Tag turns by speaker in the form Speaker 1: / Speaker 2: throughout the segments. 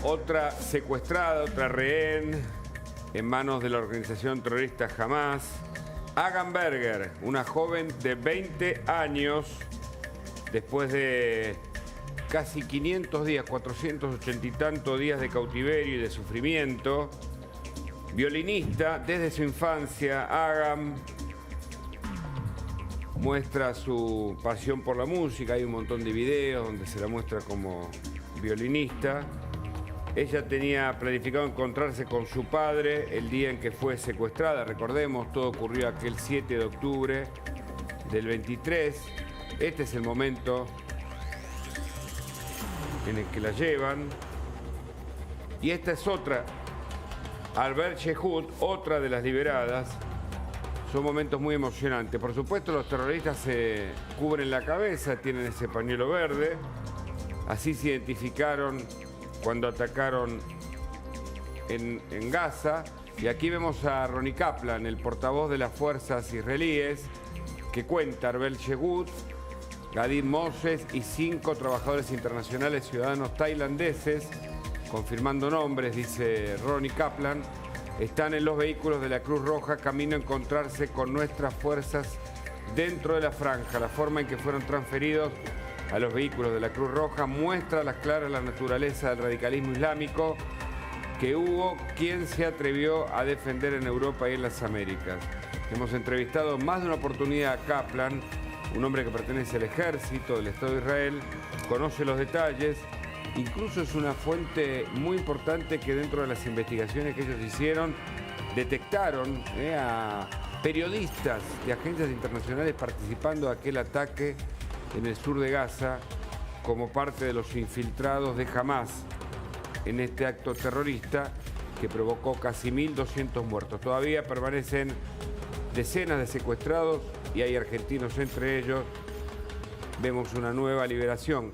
Speaker 1: Otra secuestrada, otra rehén en manos de la organización terrorista Hamas. Agam Berger, una joven de 20 años, después de casi 500 días, 480 y tantos días de cautiverio y de sufrimiento. Violinista desde su infancia, Agam muestra su pasión por la música. Hay un montón de videos donde se la muestra como violinista. Ella tenía planificado encontrarse con su padre el día en que fue secuestrada. Recordemos, todo ocurrió aquel 7 de octubre del 23. Este es el momento en el que la llevan. Y esta es otra, Albert Shehud, otra de las liberadas. Son momentos muy emocionantes. Por supuesto, los terroristas se cubren la cabeza, tienen ese pañuelo verde. Así se identificaron cuando atacaron en Gaza. Y aquí vemos a Ronnie Kaplan, el portavoz de las fuerzas israelíes, que cuenta Arbel Shehud, Gadi Moses y 5 trabajadores internacionales ciudadanos tailandeses, confirmando nombres, dice Ronnie Kaplan, están en los vehículos de la Cruz Roja camino a encontrarse con nuestras fuerzas dentro de la franja. La forma en que fueron transferidos a los vehículos de la Cruz Roja muestra a las claras la naturaleza del radicalismo islámico que hubo quien se atrevió a defender en Europa y en las Américas. Hemos entrevistado más de una oportunidad a Kaplan, un hombre que pertenece al ejército del Estado de Israel, conoce los detalles, incluso es una fuente muy importante que dentro de las investigaciones que ellos hicieron detectaron a periodistas de agencias internacionales participando de aquel ataque en el sur de Gaza como parte de los infiltrados de Hamas en este acto terrorista que provocó casi 1.200 muertos. Todavía permanecen decenas de secuestrados y hay argentinos entre ellos. Vemos una nueva liberación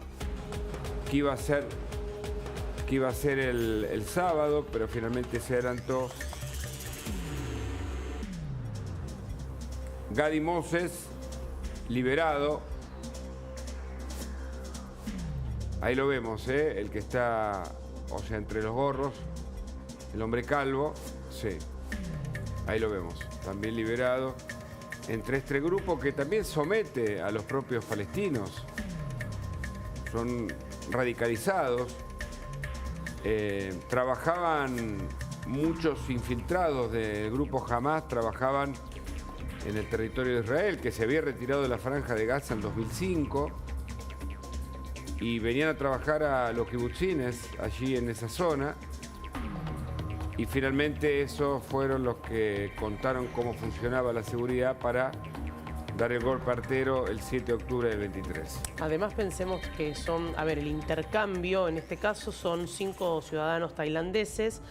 Speaker 1: que iba a ser el sábado, pero finalmente se adelantó. Gadi Moses, liberado. Ahí lo vemos, el que está, o sea, entre los gorros, el hombre calvo, sí, ahí lo vemos, también liberado. Entre este grupo que también somete a los propios palestinos, son radicalizados, trabajaban muchos infiltrados del grupo Hamas, trabajaban en el territorio de Israel, que se había retirado de la franja de Gaza en 2005, y venían a trabajar a los kibutzines allí en esa zona, y finalmente esos fueron los que contaron cómo funcionaba la seguridad para dar el golpe artero el 7 de octubre del 23.
Speaker 2: Además pensemos que son, el intercambio en este caso son 5 ciudadanos tailandeses,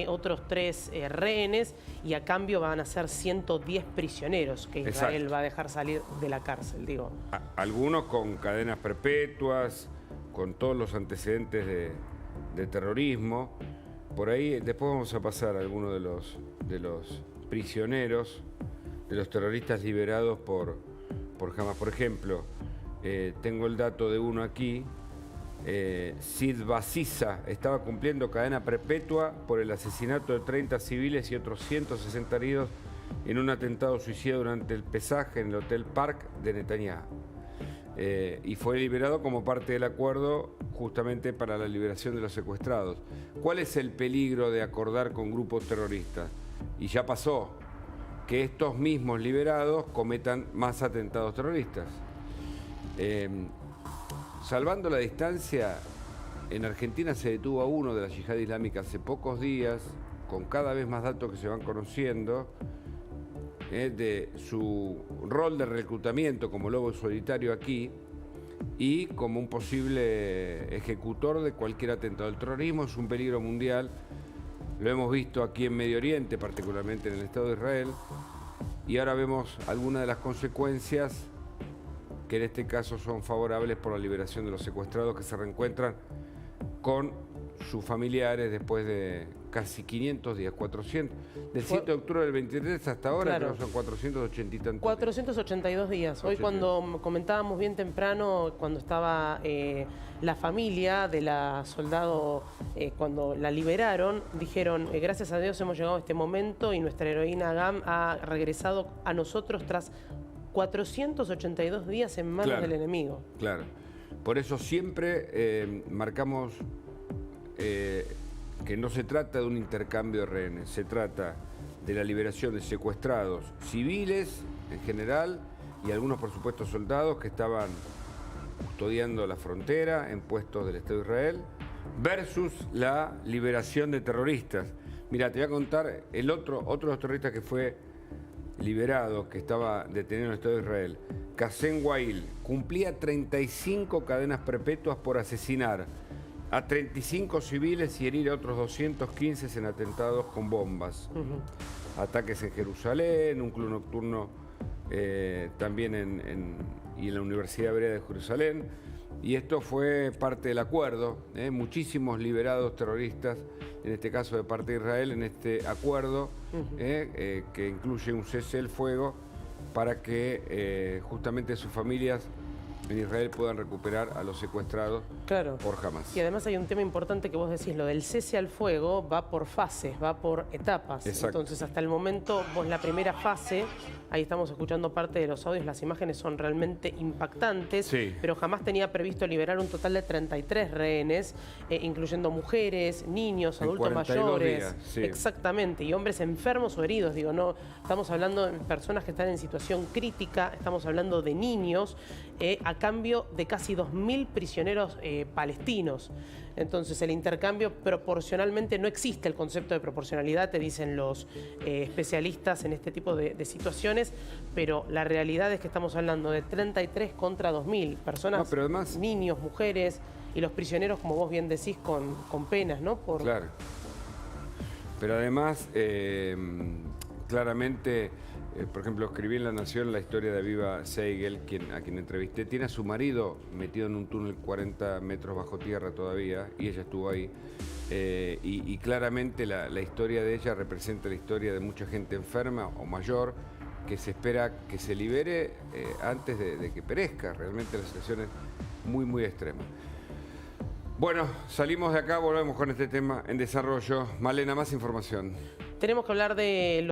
Speaker 2: otros 3 rehenes, y a cambio van a ser 110 prisioneros que Israel va a dejar salir de la cárcel, digo.
Speaker 1: Algunos con cadenas perpetuas, con todos los antecedentes de terrorismo. Por ahí después vamos a pasar a algunos de los prisioneros, de los terroristas liberados por Hamas. Por ejemplo, tengo el dato de uno aquí. Sid Basisa estaba cumpliendo cadena perpetua por el asesinato de 30 civiles y otros 160 heridos en un atentado suicida durante el pesaje en el Hotel Park de Netanyahu. Y fue liberado como parte del acuerdo justamente para la liberación de los secuestrados. ¿Cuál es el peligro de acordar con grupos terroristas? Y ya pasó, que estos mismos liberados cometan más atentados terroristas. Salvando la distancia, en Argentina se detuvo a uno de la yihad islámica hace pocos días, con cada vez más datos que se van conociendo, de su rol de reclutamiento como lobo solitario aquí y como un posible ejecutor de cualquier atentado. El terrorismo es un peligro mundial, lo hemos visto aquí en Medio Oriente, particularmente en el Estado de Israel, y ahora vemos algunas de las consecuencias que en este caso son favorables por la liberación de los secuestrados que se reencuentran con sus familiares después de casi 500 días, 400. Del 7 de octubre del 23 hasta ahora,
Speaker 2: claro,
Speaker 1: creo que son 480 y tantos
Speaker 2: 482 días. Hoy cuando comentábamos bien temprano, cuando estaba la familia de la soldado, cuando la liberaron, dijeron, gracias a Dios hemos llegado a este momento y nuestra heroína Gam ha regresado a nosotros tras 482 días en manos del enemigo.
Speaker 1: Claro. Por eso siempre marcamos que no se trata de un intercambio de rehenes, se trata de la liberación de secuestrados civiles en general y algunos, por supuesto, soldados que estaban custodiando la frontera en puestos del Estado de Israel, versus la liberación de terroristas. Mira, te voy a contar otro de los terroristas que fue liberado, que estaba detenido en el Estado de Israel, Qasem Wail, cumplía 35 cadenas perpetuas por asesinar a 35 civiles y herir a otros 215 en atentados con bombas. Ataques en Jerusalén, un club nocturno también en la Universidad Hebrea de Jerusalén. Y esto fue parte del acuerdo, muchísimos liberados terroristas, en este caso de parte de Israel, en este acuerdo que incluye un cese del fuego para que justamente sus familias en Israel puedan recuperar a los secuestrados por Hamas.
Speaker 2: Y además hay un tema importante que vos decís, lo del cese al fuego va por fases, va por etapas.
Speaker 1: Exacto.
Speaker 2: Entonces hasta el momento vos la primera fase, ahí estamos escuchando parte de los audios, las imágenes son realmente impactantes, pero Hamas tenía previsto liberar un total de 33 rehenes, incluyendo mujeres, niños, adultos mayores.
Speaker 1: Días,
Speaker 2: exactamente, y hombres enfermos o heridos. Digo, no estamos hablando de personas que están en situación crítica, estamos hablando de niños, a cambio de casi 2.000 prisioneros palestinos. Entonces el intercambio proporcionalmente no existe, el concepto de proporcionalidad, te dicen los especialistas en este tipo de situaciones, pero la realidad es que estamos hablando de 33 contra 2.000 personas, pero además, niños, mujeres y los prisioneros, como vos bien decís, con penas, ¿no?
Speaker 1: Claro. Pero además, claramente, por ejemplo, escribí en La Nación la historia de Aviva Seigel, a quien entrevisté. Tiene a su marido metido en un túnel 40 metros bajo tierra todavía, y ella estuvo ahí. Y claramente la historia de ella representa la historia de mucha gente enferma o mayor que se espera que se libere antes de que perezca. Realmente la situación es muy, muy extrema. Bueno, salimos de acá, volvemos con este tema en desarrollo. Malena, más información.
Speaker 2: Tenemos que hablar de